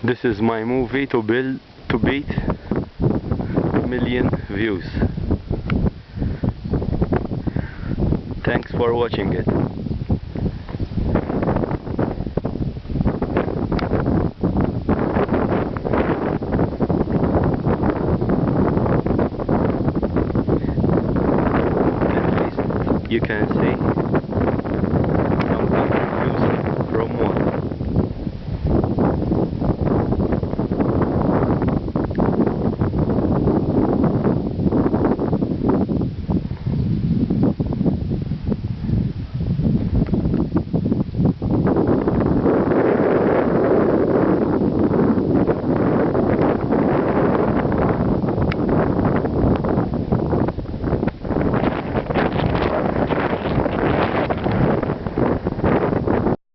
This is my movie to beat million views. Thanks for watching it. You can see